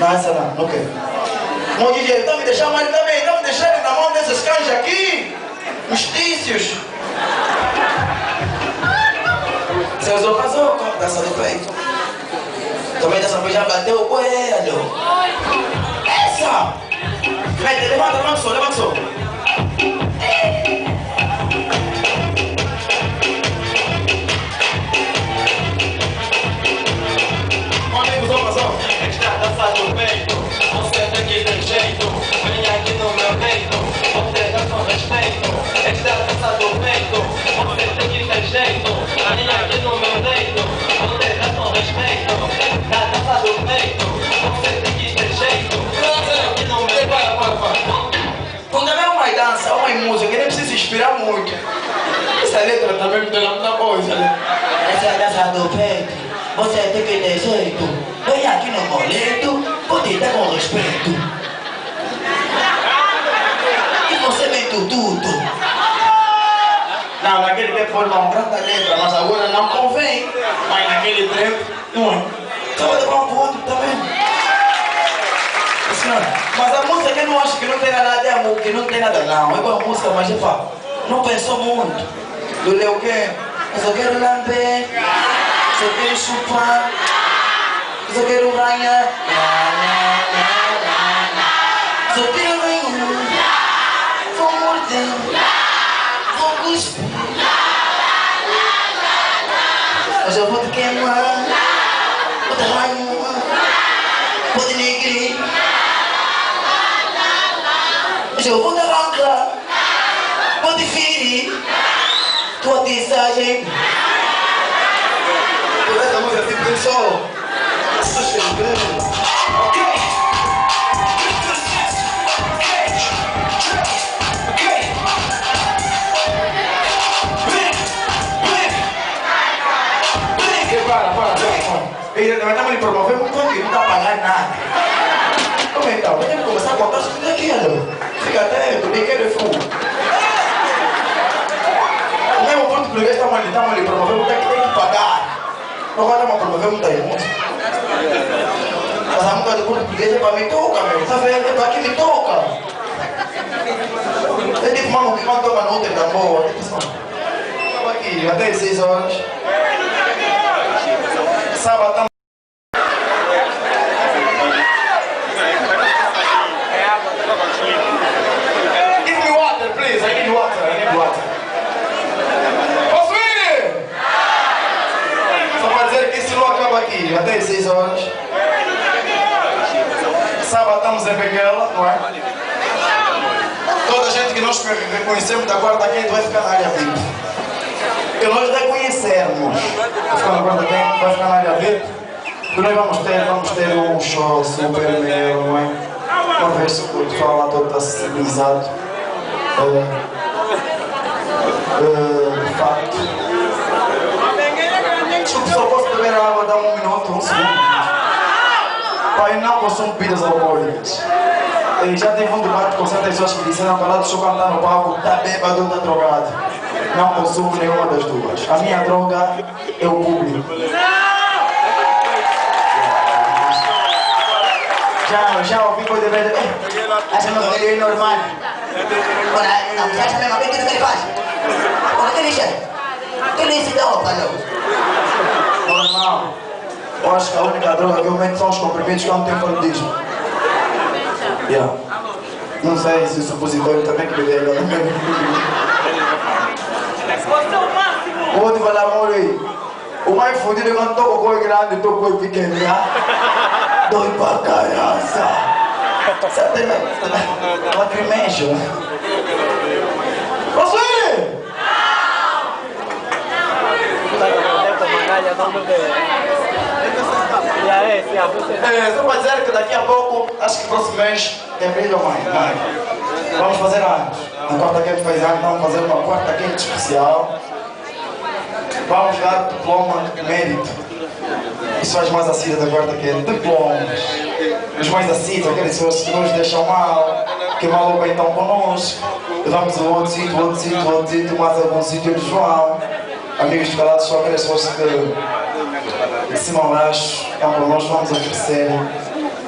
Não, essa não, não quero. Bom, DJ, tá me deixando mais também, não me deixarem na mão desses cães aqui. Mistícios. Você usou casou, dança do peito. Também dessa vez já bateu o coelho. Essa! Mete, levanta, levanta só, levanta só. Amigos, vamos só. A gente tá dançando do peito. Você daqui tem jeito. Vem aqui no meu peito. Você dá com respeito. A gente tá dançando do peito. Você daqui tem jeito. Vem aqui no meu peito. Você dá com respeito. Na dança do peito. Você daqui tem jeito. Vem aqui no meu peito. Quando é uma dança, uma música, que nem precisa inspirar muito. Essa letra também me dá muita coisa, né? Essa é a dança do peito. Você tem que ter jeito. Vem aqui no boleto, vou te dar com respeito. E você vem tudo. Não, naquele tempo foi uma grande letra, mas agora não convém. Mas naquele tempo, não é. Só vai levar um pro outro também. Mas a música eu não acho que não tem nada de amor, que não tem nada não. É boa música, mas eu falo, não pensou muito. Do leu o quê? Eu só quero lamber, só quero chupar, só quero ganhar. Só quero ganhar, vou morder, vou cuspir. Hoje eu vou te queimar, vou te arranhar, vou te negrir. Hoje eu vou te arrancar, vou te ferir, tua tisagem. Por essa música assim pensou, estou chegando. Ok. Para. Mas me promover muito aqui, não está pagando nada. Como então? Tem que começar a botar isso tudo aquilo. Fica atento, ninguém é fogo. O mesmo português estamos ali promover muito aqui, tem que pagar. Não vai dar uma promover muito aí, moço. Mas a música do português é para me tocar, meu. Tá vendo? É para que me toca. Eu digo, mano, que quando toca no outro é da boa. Estamos aqui, até 6 horas. Sábado estamos. Give me water, please. I need water. Posso ir? Só para dizer que esse não acaba aqui, até 6 horas. Sábado estamos em Benguela, não é? Toda a gente que nós reconhecemos da quarta quente vai ficar na área VIP. Que nós reconhecermos. Vai ficar na quarta quente, vai ficar na área VIP. Porque nós vamos ter um show super meu, não é? Uma vez que o pessoal lá todo está sensibilizado. De facto. Desculpe, só posso beber água, dá um minuto, um segundo. Pai, não consumo bebidas alcoólicas. Já teve um debate com certas pessoas que disseram para lá do show cantar no palco, está bêbado ou está drogado. Não consumo nenhuma das duas. A minha droga é o público. Já ouvi coisa de vez. Essa não é normal. Não, já essa mesma vez, o que ele faz? O que ele diz? O que ele diz então, Paulo? Normal. Eu acho que a única droga que eu meto são os comprimidos que eu não tenho paludismo. Yeah. Não sei se o supositório também que ele é. Vou te falar, amor aí. O mais fodido é quando estou com o coi grande e estou com o coi pequeno. Dói pra caraça. Sabe, lacrimejo. Posso ir? Mangalha, não só para dizer que daqui a pouco, acho que próximo mês, em abril ou maio, vamos fazer anos. Na quarta quente faz anos, vamos fazer uma quarta quente especial. Vamos dar diploma de mérito. Isso faz mais assim da quarta quente. Diplomas. Os mais assim, aquelas pessoas que nos deixam mal, que mal ou bem estão connosco. Vamos a outro sítio, mais algum sítio de João. Amigos de Calado, só aquelas pessoas que de cima ao baixo, cá para nós vamos oferecer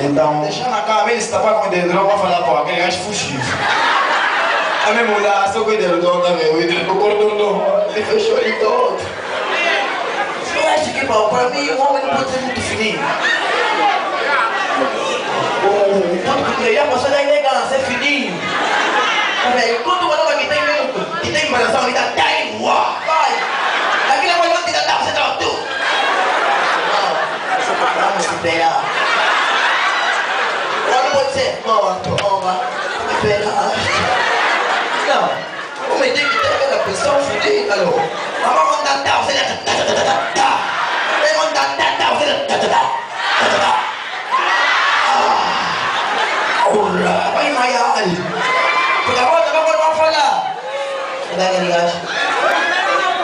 Então, deixando a cama, ele se tapar com o dedo, não vai falar, pô, aquele gajo fugiu. A minha mulher, só com o dedo, não, também, o dedo do corno, ele fechou ele todo. Eu acho que, pô, para mim, um homem não pode ser muito fininho. O ponto que ia passar da elegância, é fininho. Quando o homem que tem embaração, ele dá time, uau, vai. Aquele homem não te dá, você dá tudo. Não, vamos superar. Não pode ser morto, oma, liberar. Não, o homem tem que ter aquela pessoa fodida, alô. A mão mandar tal, você dá. Ele mandar tal, você dá. Ora, vai maiar. Porque agora vamos falar. Dá aquele gajo.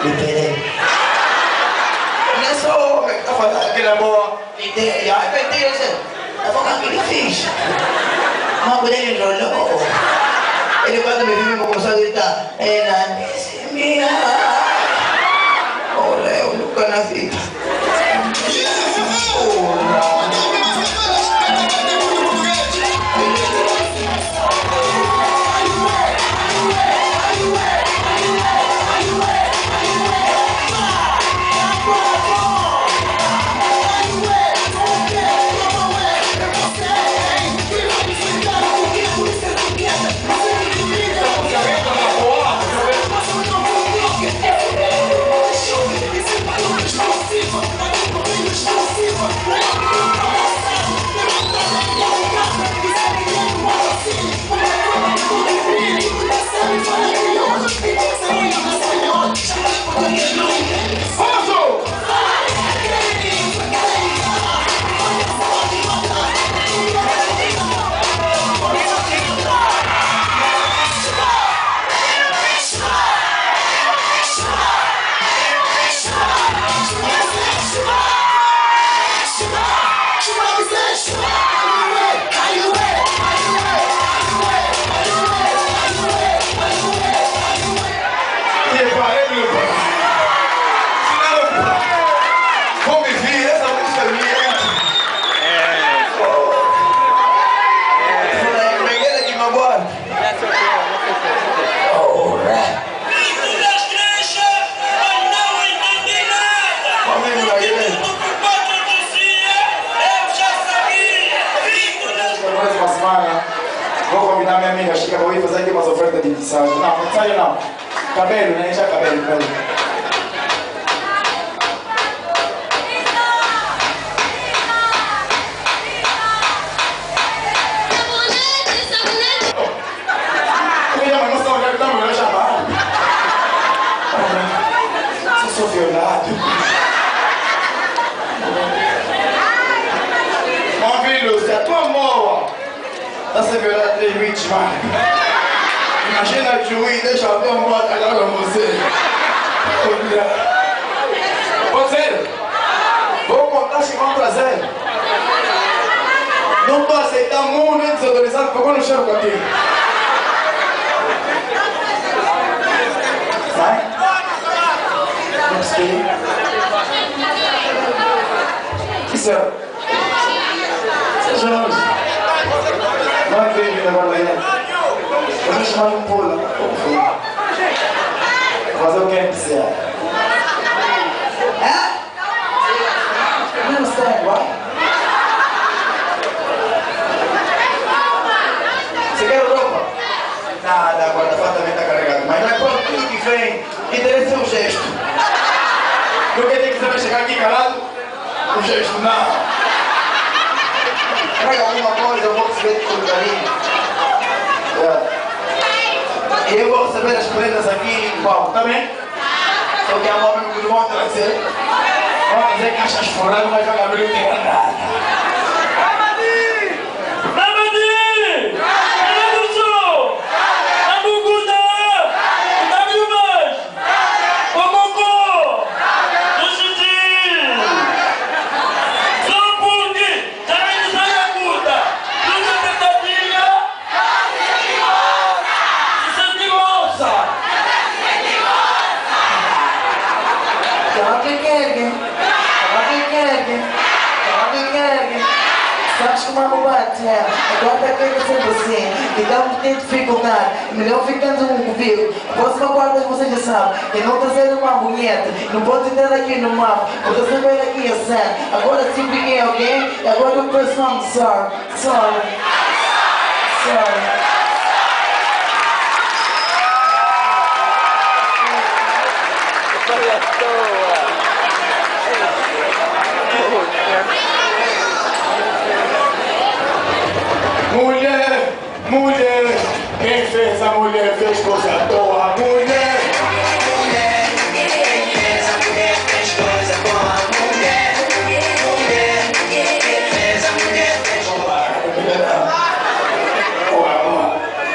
Liberei. Não é só o homem que está falando aquele amor. Ideia, é mentira, você. Eu vou ficar aquele fixe. Uma mulher enrolou. Ele quando me viu, começou a gritar. Ela disse minha. Olha, eu nunca na vida. Vou convidar minha amiga Chica para ir fazer aqui umas ofertas de mensagem. Não, mensagem não. Cabelo, né? Já cabelo. Mas não sou mulher, não, mulher chamada. Sou violado. Ó filho, se a tua moa está sendo violada 3 vítimas. Imagina o juiz deixa a tua moa atrás com você. Pode ser? Vou contar se vão trazer. Não estou aceitando um nem desautorizado porque eu não chego contigo. Vai? Next day. Isso é. Seja hoje. Não é vídeo agora daí. Eu vou chamar de um pulo. Vou fazer o que é que você é. You understand, right? Você quer roupa? Nada, agora também está carregado. Mas não é por tudo que vem, interessa o gesto. Porque tem que saber chegar aqui calado? O gesto, não. Traga alguma coisa, eu vou receber com carinho. E eu vou receber as prendas aqui em palco, tá bem? Só que a mão não vão trazer. Vão trazer caixas furadas, mas vai abrir o que é nada. What acho que uma bobagem. Agora tá querendo ser você. Então tem dificuldade. Melhor ficando comigo. A próxima quarta você já sabe. E não trazer uma bonita. Não pode entrar aqui no mapa. Vou receber aqui a cena. Agora sim peguei alguém. E agora o pessoal sorry. Sorry. Mulher, quem fez a mulher fez coisa à toa. Mulher, quem fez a mulher fez coisa com a mulher. Quem fez a mulher fez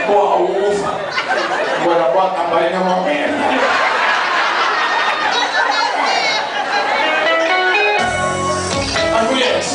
boa uva. Agora bota a Maria no momento. As mulheres.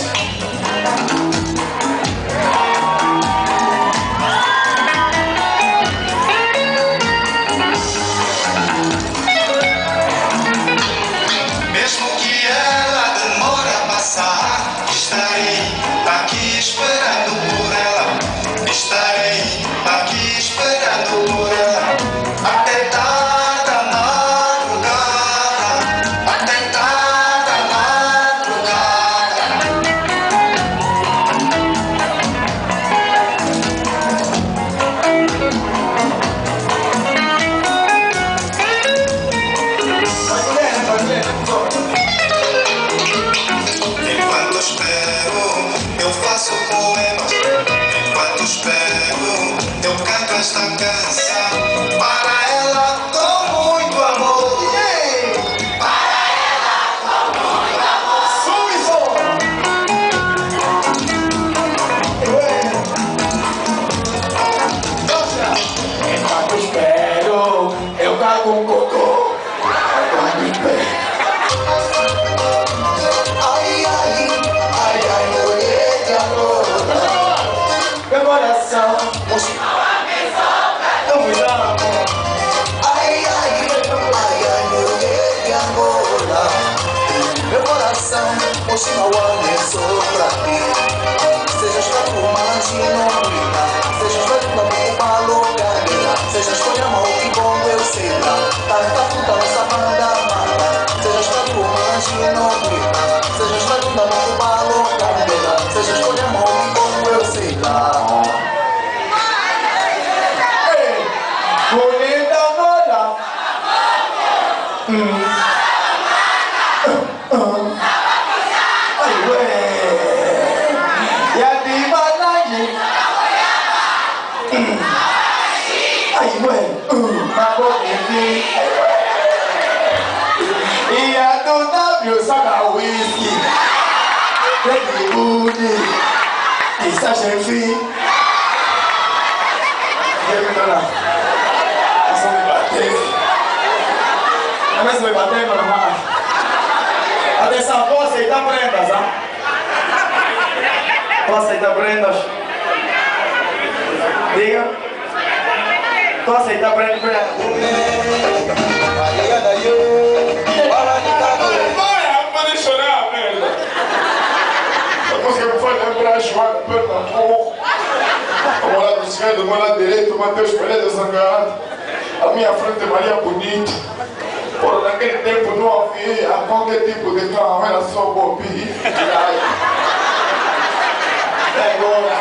Atenção, vou aceitar prendas, hein? Vou aceitar prendas. Diga. Vou aceitar prendas. Para de chorar, merda. A música me faz lembrar a Joana Pernambuco. A morar do esquerdo, do meu lado direito, Mateus Pereira zangado. A minha frente é Maria Bonita. Por naquele tempo não havia qualquer tipo de carro, era só bobi. Agora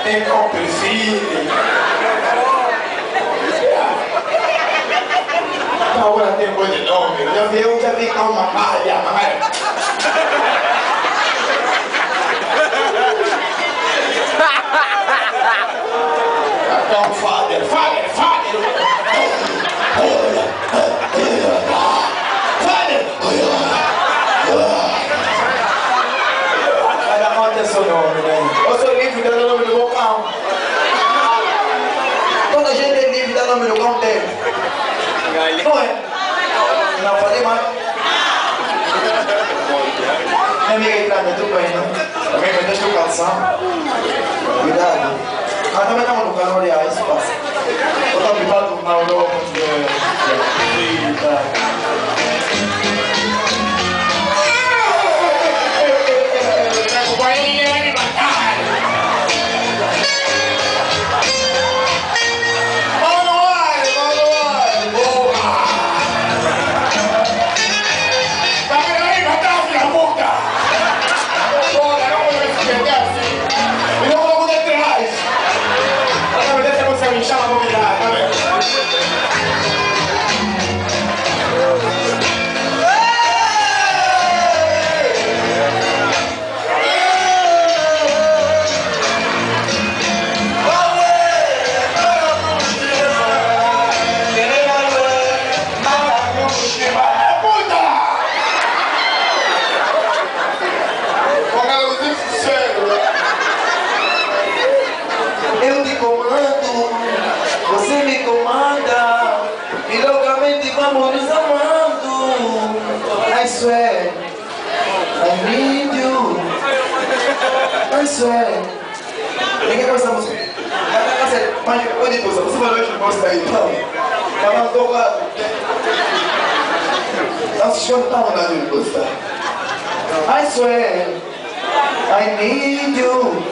tem Copperfield. Agora tem coisa de nome. Eu já vi com uma Mangalha. Então, Father. Anota seu nome, né? Eu sou livre de dar o nome do meu cão. Toda a gente é livre de dar o nome do cão dele. Não é? Não, falei mais. Minha amiga entrada, tudo bem, né? Também vai deixar o calção. Cuidado. Mas também estamos no calor, olha, isso passa. Eu estou habituado na Europa de... swear I need you. I swear. Ninguém gosta da música. Mas, olha coisa, você falou que gosta aí, então. Mas não tô lá. Não se chama tão nada de gostar. I swear I need you.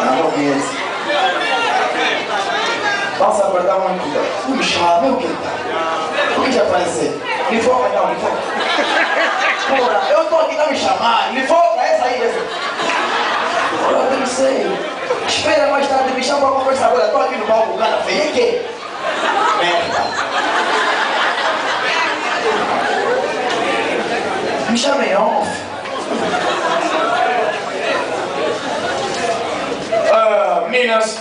Não conheço. Vamos aguardar muito. Não me chama, meu que tá? O que já apareceu? Me foca então, me foca. Porra, eu tô aqui, não me chamar. Me foca, essa aí, essa. Eu não sei. Espera mais tarde, me chama pra conversar agora. Eu tô aqui no palco, cara feio. E que? Merda. Me chamem off. Meninas.